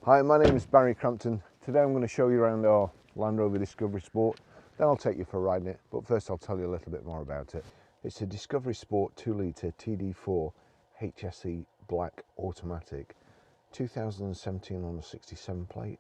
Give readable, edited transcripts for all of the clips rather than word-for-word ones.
Hi, my name is Barry Crampton. Today I'm going to show you around our Land Rover Discovery Sport. Then I'll take you for a ride in it, but first I'll tell you a little bit more about it. It's a Discovery Sport 2-litre TD4 HSE black automatic, 2017 on a 67 plate,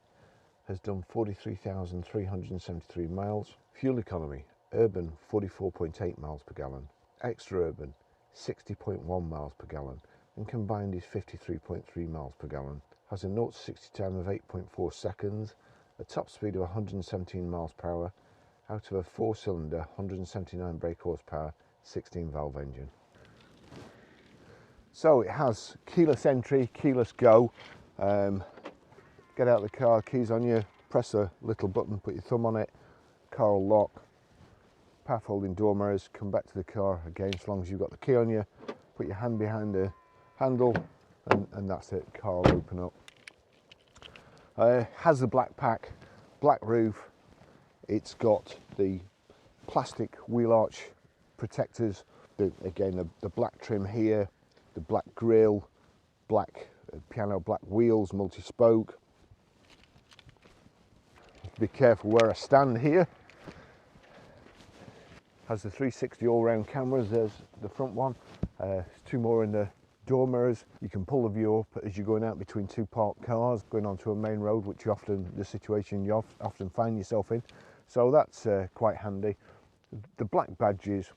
has done 43,373 miles. Fuel economy, urban 44.8 miles per gallon, extra urban 60.1 miles per gallon, and combined is 53.3 miles per gallon. Has a 0 to 60 time of 8.4 seconds, a top speed of 117 miles per hour, out of a 4-cylinder, 179 brake horsepower, 16 valve engine. So it has keyless entry, keyless go. Get out of the car, keys on you, press a little button, put your thumb on it, car will lock. Power folding door mirrors, come back to the car again as long as you've got the key on you, put your hand behind the handle, and that's it, car will open up. Has the black pack, black roof, it's got the plastic wheel arch protectors, again the black trim here, the black grille, black piano black wheels, multi-spoke. Be careful where I stand here. Has the 360 all-round cameras, there's the front one, there's two more in the door mirrors. You can pull the view up as you're going out between two parked cars, going onto a main road, which you the situation you often find yourself in. So that's quite handy. The black badges,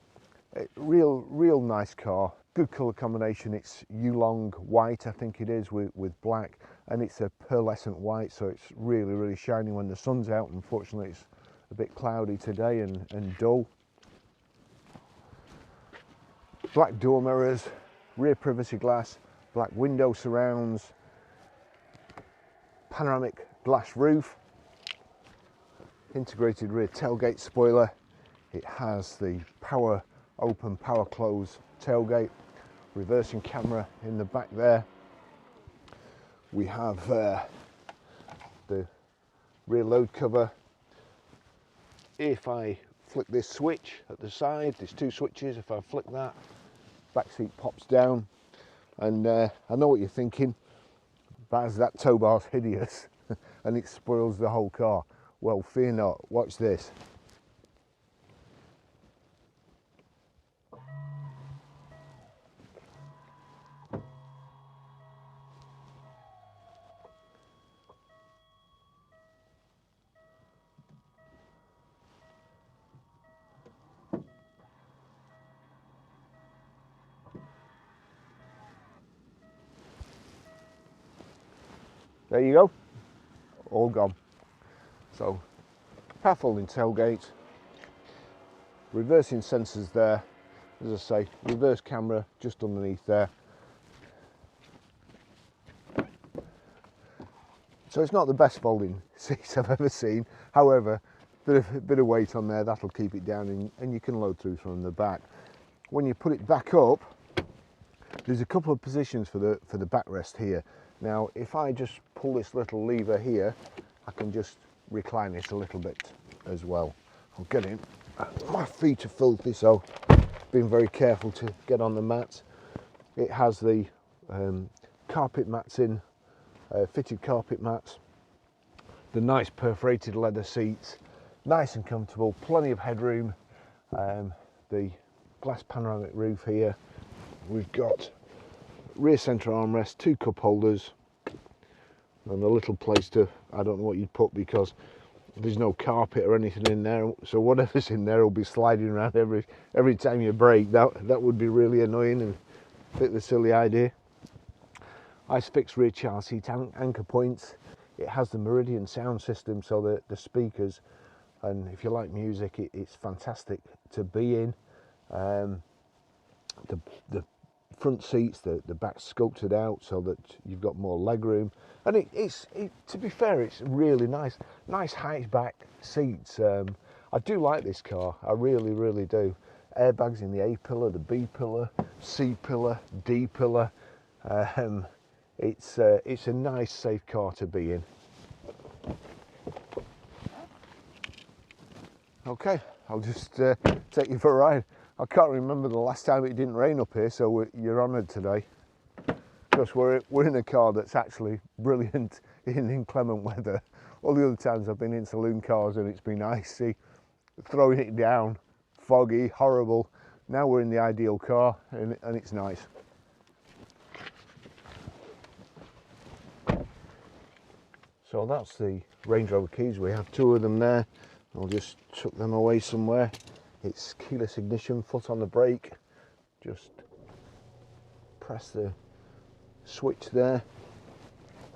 real nice car. Good colour combination. It's Yulong white, I think it is, with black, and it's a pearlescent white, so it's really shiny when the sun's out. Unfortunately, it's a bit cloudy today and dull. Black door mirrors, rear privacy glass, black window surrounds, panoramic glass roof, integrated rear tailgate spoiler. It has the power open, power close tailgate, reversing camera in the back there. We have the rear load cover. If I flick this switch at the side, there's two switches. If I flick that, back seat pops down, and I know what you're thinking, Baz, that tow bar's hideous and it spoils the whole car. Well, fear not, watch this. There you go, all gone. So, power folding tailgate, reversing sensors there, as I say, reverse camera just underneath there. So it's not the best folding seats I've ever seen, however, bit of weight on there, that'll keep it down, and you can load through from the back. When you put it back up, there's a couple of positions for the backrest here. Now, if I just pull this little lever here, I can just recline it a little bit as well. I'll get in. My feet are filthy, so being very careful to get on the mats. It has the carpet mats in, fitted carpet mats, the nice perforated leather seats, nice and comfortable, plenty of headroom, the glass panoramic roof here. We've got rear centre armrest, two cup holders, and a little place to, I don't know what you'd put because there's no carpet or anything in there, so whatever's in there will be sliding around every time you brake. That would be really annoying and fit the silly idea. Isofix rear child seat anchor points. It has the Meridian sound system, so the speakers, and if you like music, it's fantastic to be in. The front seats, the back sculpted out so that you've got more leg room, and to be fair, it's really nice high back seats. I do like this car, I really do. Airbags in the A pillar, the B pillar, C pillar, D pillar. It's a nice safe car to be in. Okay, I'll just take you for a ride. I can't remember the last time it didn't rain up here, so you're honoured today. because we're in a car that's actually brilliant in inclement weather. All the other times I've been in saloon cars and it's been icy, throwing it down, foggy, horrible. Now we're in the ideal car and it's nice. So that's the Range Rover keys. We have two of them there. I'll just tuck them away somewhere. It's keyless ignition, foot on the brake. Just press the switch there.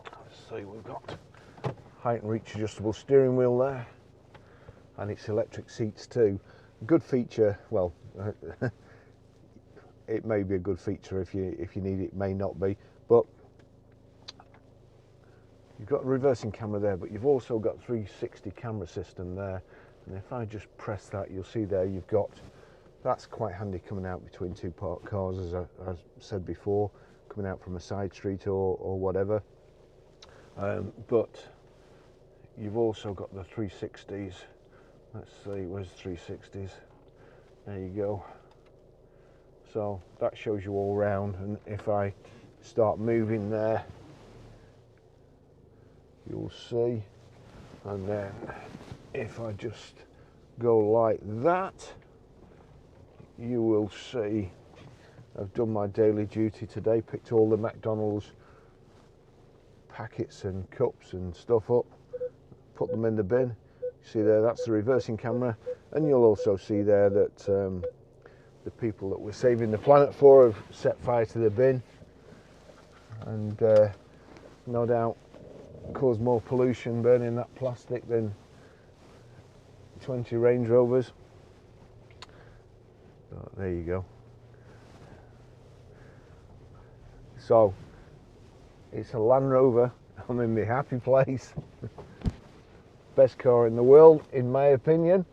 Let's see, we've got height and reach adjustable steering wheel there, and it's electric seats too. Good feature. Well, it may be a good feature if you need it, may not be, but you've got a reversing camera there, but you've also got 360 camera system there. And if I just press that, you'll see there you've got, that's quite handy coming out between two parked cars, as I said before, coming out from a side street or whatever. But you've also got the 360s. Let's see, where's the 360s? There you go. So that shows you all round, and if I start moving there, you'll see. And then if I just go like that, you will see I've done my daily duty today, picked all the McDonald's packets and cups and stuff up, put them in the bin. See there, that's the reversing camera, and you'll also see there that the people that we're saving the planet for have set fire to the bin, and no doubt cause more pollution burning that plastic than 20 Range Rovers. So there you go. So it's a Land Rover. I'm in my happy place. Best car in the world, in my opinion.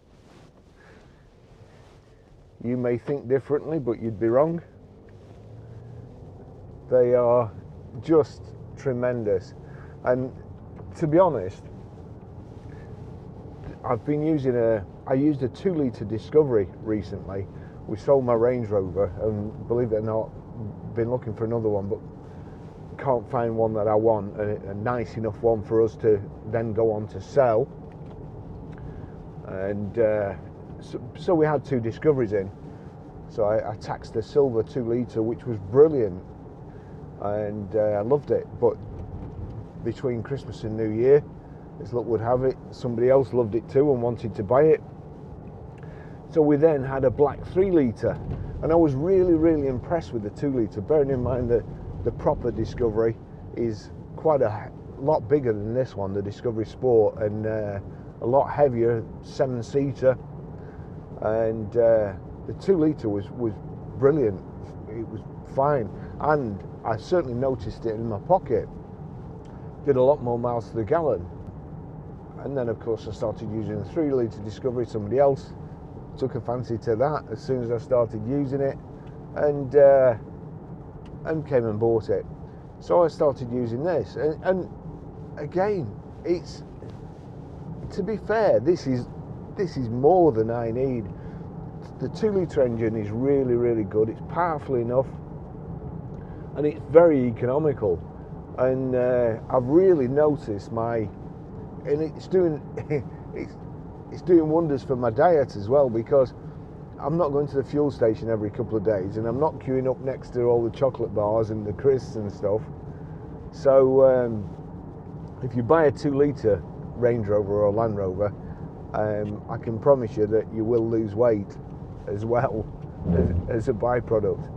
You may think differently, but you'd be wrong. They are just tremendous. And to be honest, I used a 2-litre Discovery recently. We sold my Range Rover, and believe it or not, been looking for another one, but can't find one that I want, a nice enough one for us to then go on to sell. And so we had two Discoveries in. So I taxed a silver 2-litre, which was brilliant, and I loved it. But between Christmas and New Year, as luck would have it, somebody else loved it too and wanted to buy it. So we then had a black 3-litre, and I was really impressed with the 2-litre, bearing in mind that the proper Discovery is quite a lot bigger than this one, the Discovery Sport, and a lot heavier, 7-seater, and the 2-litre was brilliant. It was fine, and I certainly noticed it in my pocket. Did a lot more miles to the gallon. And then of course I started using a 3-litre Discovery. Somebody else took a fancy to that as soon as I started using it, and came and bought it. So I started using this, and again, it's, to be fair, this is more than I need. The 2-litre engine is really good. It's powerful enough, and it's very economical. And I've really noticed and it's doing it's doing wonders for my diet as well, because I'm not going to the fuel station every couple of days, and I'm not queuing up next to all the chocolate bars and the crisps and stuff. So if you buy a 2-litre Range Rover or Land Rover, I can promise you that you will lose weight as well as a byproduct.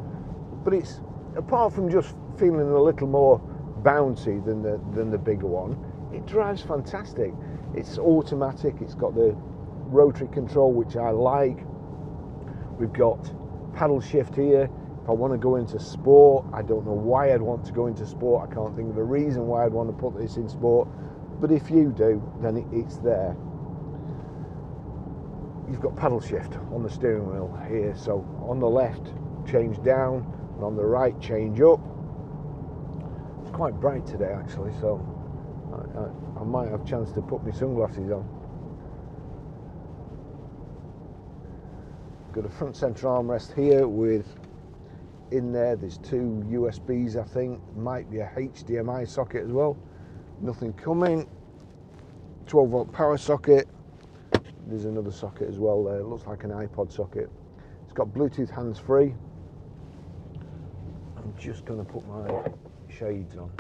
But it's, apart from just feeling a little more bouncy than the bigger one, it drives fantastic. It's automatic, it's got the rotary control, which I like. We've got paddle shift here. If I want to go into sport, I don't know why I'd want to go into sport. I can't think of a reason why I'd want to put this in sport, but if you do, then it's there. You've got paddle shift on the steering wheel here, so on the left change down, and on the right change up. It's quite bright today actually, so I might have a chance to put my sunglasses on. Got a front centre armrest here with in there. There's 2 USBs, I think. Might be a HDMI socket as well. Nothing coming. 12 volt power socket. There's another socket as well there. It looks like an iPod socket. It's got Bluetooth hands-free. I'm just going to put my shades on.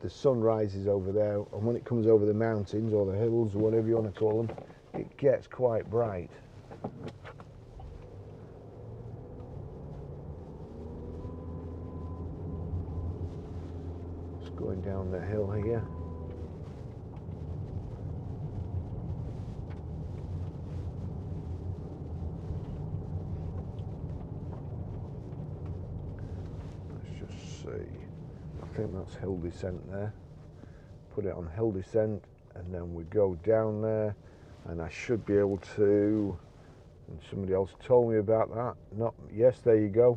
The sun rises over there, and when it comes over the mountains or the hills or whatever you want to call them, it gets quite bright. Just going down the hill here. Let's just see. I think that's hill descent there. Put it on hill descent, and then we go down there, and I should be able to, and somebody else told me about that. Not, yes, there you go.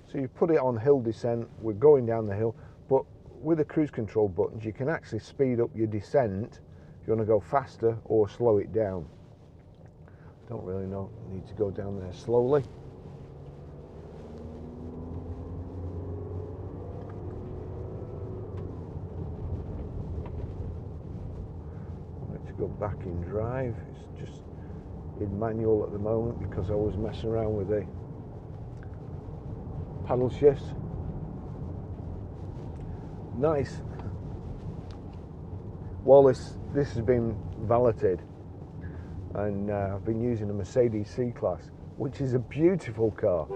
So you put it on hill descent, we're going down the hill, but with the cruise control buttons you can actually speed up your descent if you want to go faster or slow it down. Don't really need to go down there slowly. Go back in drive. It's just in manual at the moment because I was messing around with the paddle shifts. Nice. Well, this has been valeted, and I've been using a Mercedes C-Class, which is a beautiful car.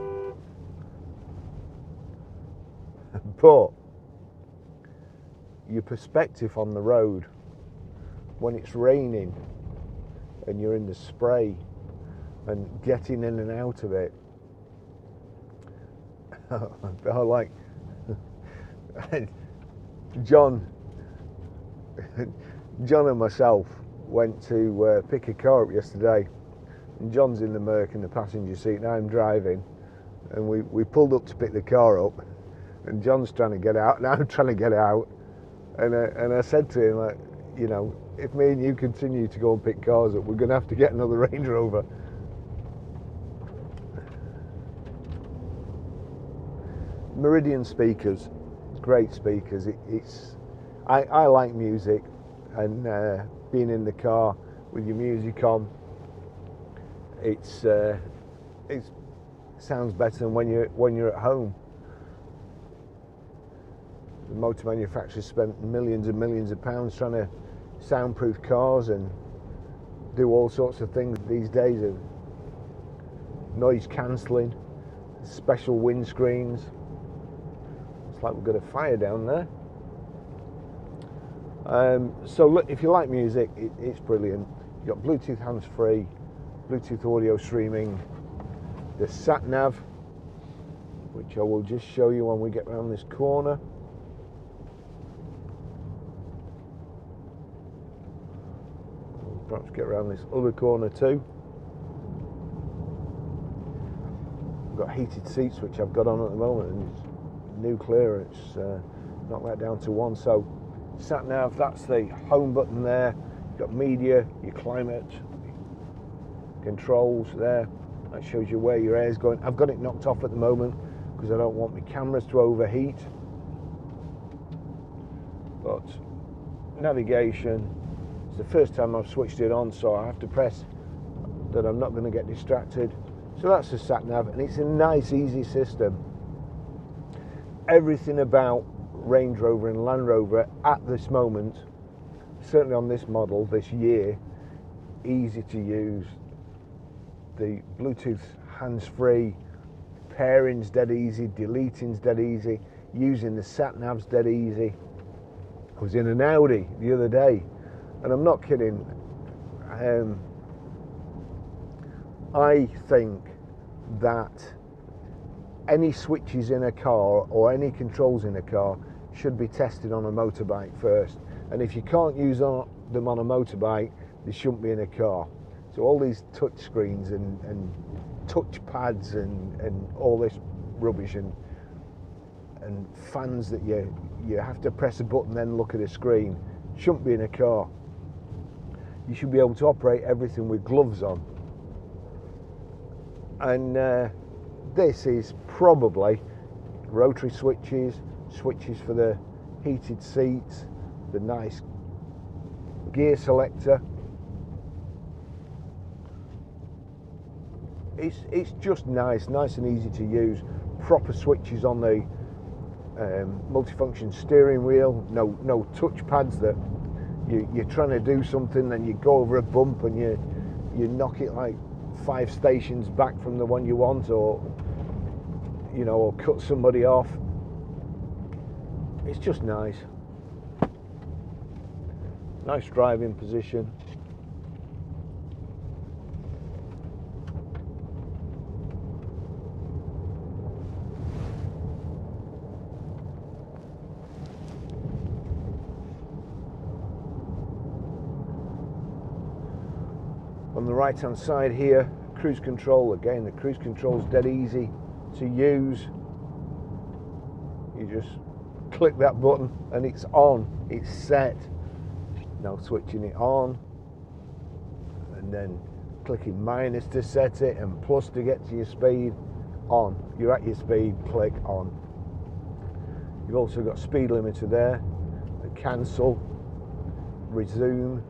But your perspective on the road when it's raining and you're in the spray and getting in and out of it, I like John and myself went to pick a car up yesterday, and John's in the Merc in the passenger seat and I'm driving, and we pulled up to pick the car up, and John's trying to get out and I'm trying to get out, and I said to him, like, you know, if me and you continue to go and pick cars up, we're going to have to get another Range Rover. Meridian speakers, great speakers. I like music, and being in the car with your music on, it sounds better than when you're at home. The motor manufacturers spent millions and millions of pounds trying to soundproof cars and do all sorts of things these days, of noise cancelling, special windscreens. It's like we've got a fire down there. So look, if you like music, it's brilliant. You've got Bluetooth hands-free, Bluetooth audio streaming, the sat nav, which I will just show you when we get around this corner. Perhaps get around this other corner too. I've got heated seats, which I've got on at the moment, and it's nuclear. It's knocked that down to 1. So sat nav, that's the home button there. You've got media, your climate controls there. That shows you where your air's going. I've got it knocked off at the moment because I don't want my cameras to overheat. But navigation. The first time I've switched it on, so I have to press that I'm not going to get distracted. So that's the sat nav, and it's a nice, easy system. Everything about Range Rover and Land Rover at this moment, certainly on this model this year, easy to use. The Bluetooth hands-free, pairing's dead easy, deleting's dead easy, using the sat nav's dead easy. I was in an Audi the other day, and I'm not kidding. I think that any switches in a car or any controls in a car should be tested on a motorbike first. And if you can't use them on a motorbike, they shouldn't be in a car. So all these touch screens and touch pads and all this rubbish and fans that you have to press a button then look at a screen shouldn't be in a car. You should be able to operate everything with gloves on. And this is probably rotary switches, switches for the heated seats, the nice gear selector. It's just nice and easy to use. Proper switches on the multifunction steering wheel. No touch pads that you're trying to do something, then you go over a bump and you knock it like 5 stations back from the one you want, or you know, or cut somebody off. It's just nice driving position. On the right hand side here, cruise control. Again, the cruise control is dead easy to use. You just click that button and it's on, it's set. Now switching it on, and then clicking minus to set it and plus to get to your speed. On, you're at your speed, click on. You've also got speed limiter there, the cancel, resume.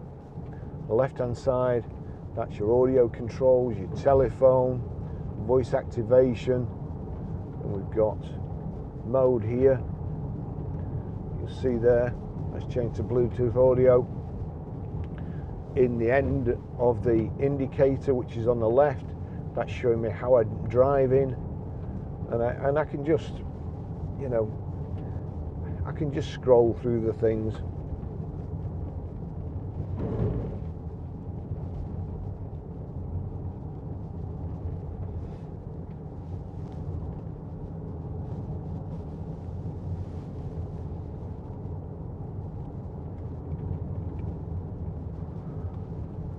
The left hand side, that's your audio controls, your telephone, voice activation, and we've got mode here. You'll see there, let's change to Bluetooth audio. In the end of the indicator, which is on the left, that's showing me how I'm driving, and I can just, you know, I can just scroll through the things.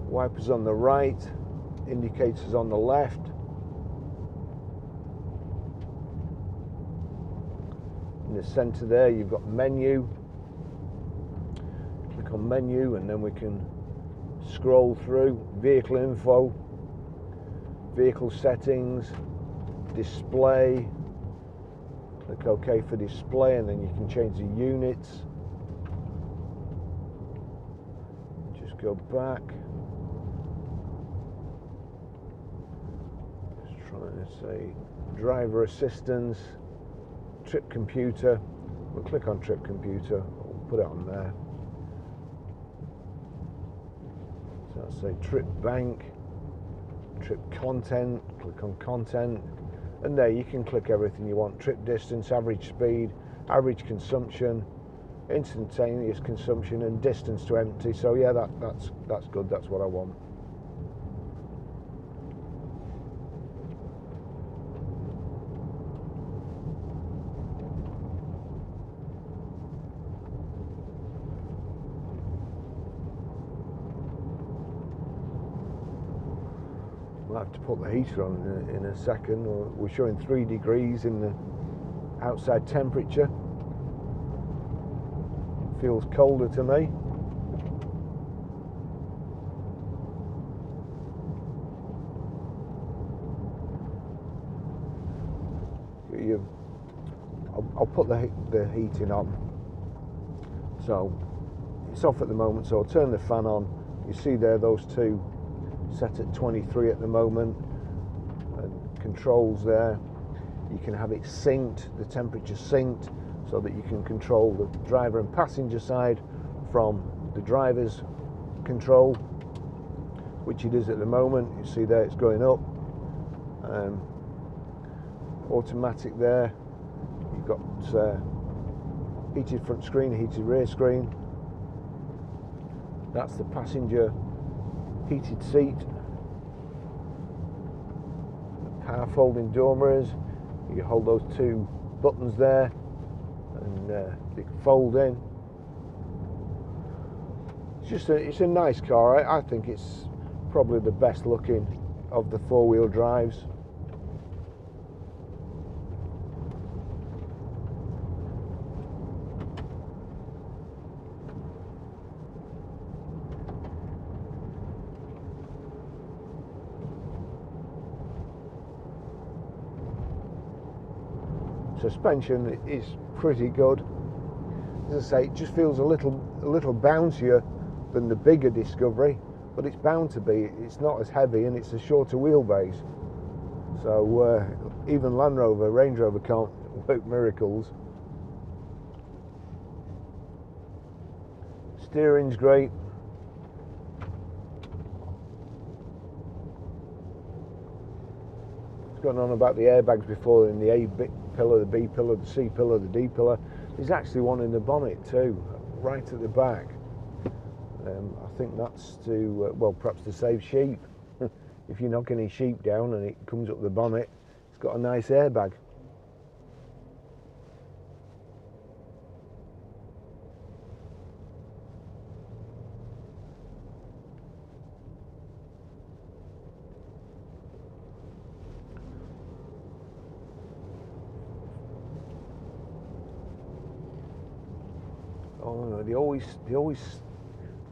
Wipers on the right, indicators on the left. In the center there you've got menu. Click on menu and then we can scroll through. Vehicle info, vehicle settings, display. Click OK for display, and then you can change the units. Just go back. Trying to say driver assistance, trip computer. We'll click on trip computer, we'll put it on there. So I'll say trip bank, trip content, click on content, and there you can click everything you want. Trip distance, average speed, average consumption, instantaneous consumption, and distance to empty. So yeah, that's good, that's what I want. We'll have to put the heater on in a second. We're showing 3 degrees in the outside temperature. Feels colder to me. I'll put the heating on. So it's off at the moment, so I'll turn the fan on. You see there, those two set at 23 at the moment, and controls there. You can have it synced, the temperature synced, so that you can control the driver and passenger side from the driver's control, which it is at the moment. You see there, it's going up. Automatic there. You've got heated front screen, heated rear screen. That's the passenger heated seat. Power folding door mirrors. You can hold those 2 buttons there and they can fold in. It's a nice car. I think it's probably the best looking of the 4-wheel drives. suspension is pretty good. As I say, it just feels a little bouncier than the bigger Discovery, but it's bound to be. It's not as heavy and it's a shorter wheelbase. So even Land Rover, Range Rover can't work miracles. Steering's great. It's gone on about the airbags before in the A pillar, the B pillar, the C pillar, the D pillar. There's actually one in the bonnet too, right at the back. I think that's to, well, perhaps to save sheep. If you knock any sheep down and it comes up the bonnet, it's got a nice airbag. Oh no, they always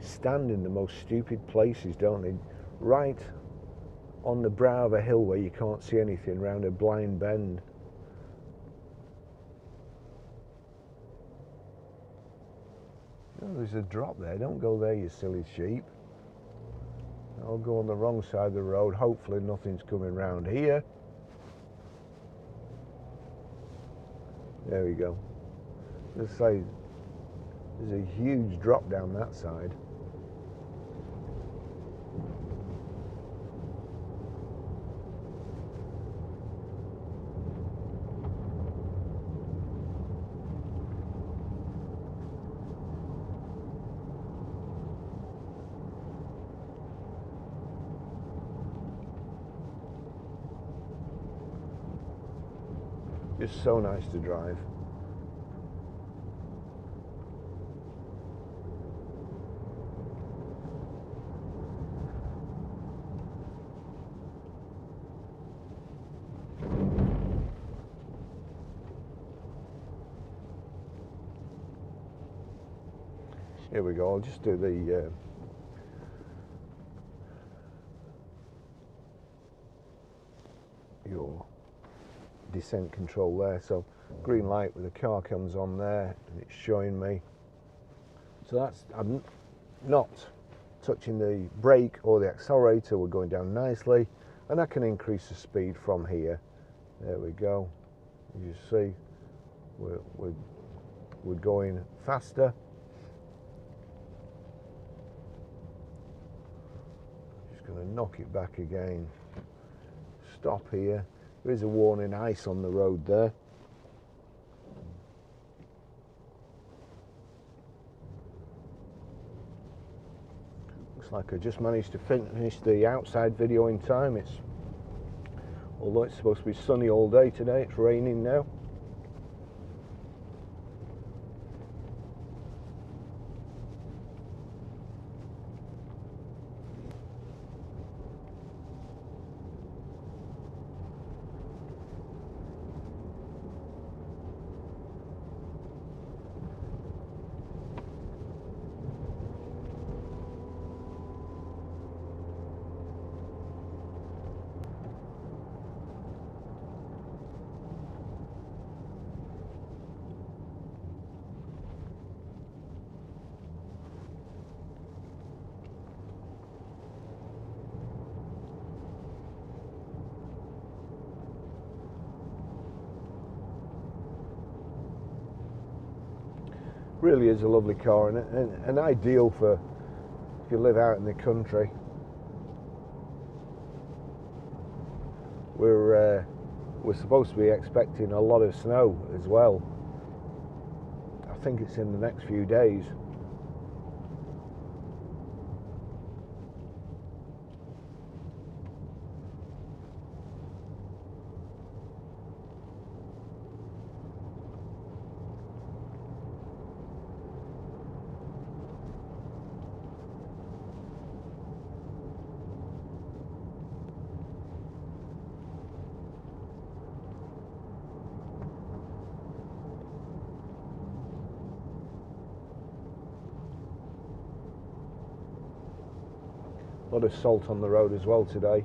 stand in the most stupid places, don't they? Right on the brow of a hill where you can't see anything, round a blind bend. Oh, there's a drop there. Don't go there, you silly sheep. I'll go on the wrong side of the road. Hopefully nothing's coming round here. There we go. Let's say there's a huge drop down that side. Just so nice to drive. Here we go. I'll just do the your descent control there. So green light with the car comes on there and it's showing me. So that's, I'm not touching the brake or the accelerator. We're going down nicely, and I can increase the speed from here. There we go. As you see, we're going faster. Just going to knock it back again. Stop here. There is a warning ice on the road there. Looks like I just managed to finish the outside video in time. Although it's supposed to be sunny all day today, it's raining now. Really is a lovely car, and ideal for if you live out in the country. We're supposed to be expecting a lot of snow as well. I think it's in the next few days. A lot of salt on the road as well today.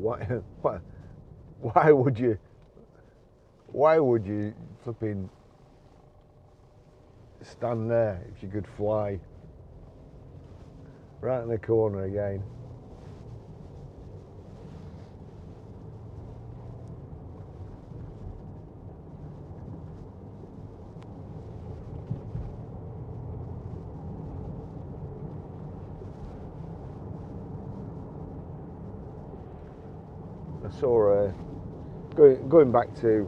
why would you flipping stand there if you could fly? Right in the corner again. I saw going back to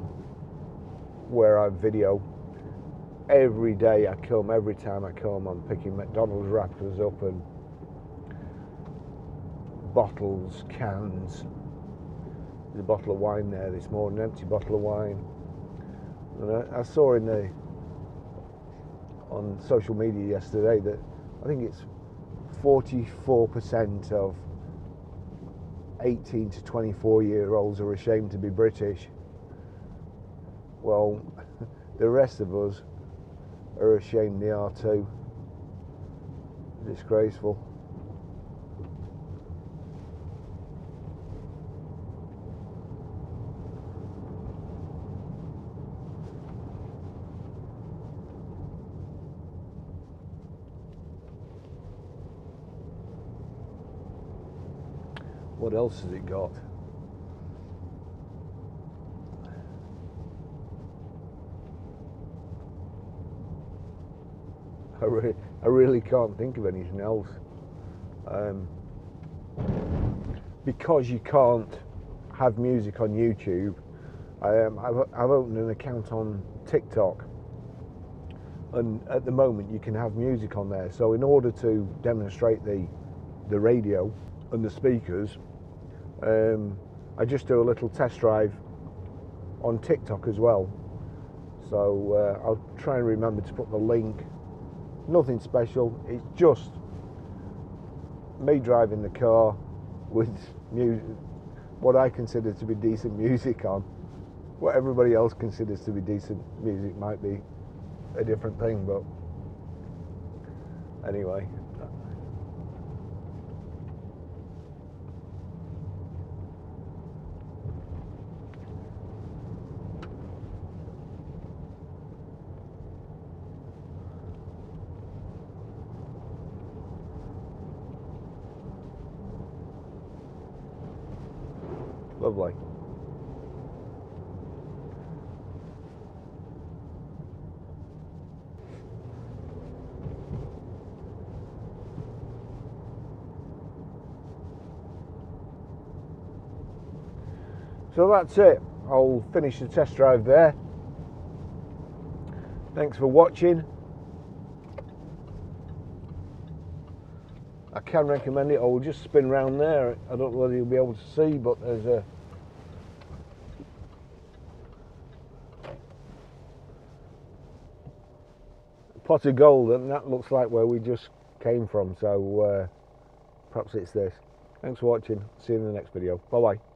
where I video. Every day I come, every time I come, I'm picking McDonald's wrappers up and bottles, cans. There's a bottle of wine there this morning, an empty bottle of wine. And I saw on social media yesterday that I think it's 44% of 18 to 24-year-olds are ashamed to be British. Well, the rest of us are ashamed they are too. Disgraceful. What else has it got? I really can't think of anything else. Because you can't have music on YouTube, I've opened an account on TikTok, and at the moment you can have music on there. So in order to demonstrate the radio and the speakers, I just do a little test drive on TikTok as well. So I'll try and remember to put the link. Nothing special, it's just me driving the car with music, what I consider to be decent music on. What everybody else considers to be decent music might be a different thing, but anyway. Lovely. So that's it. I'll finish the test drive there. Thanks for watching. I can recommend it. I'll just spin round there. I don't know whether you'll be able to see, but there's a pot of gold, and that looks like where we just came from. So perhaps it's this. Thanks for watching. See you in the next video. Bye bye.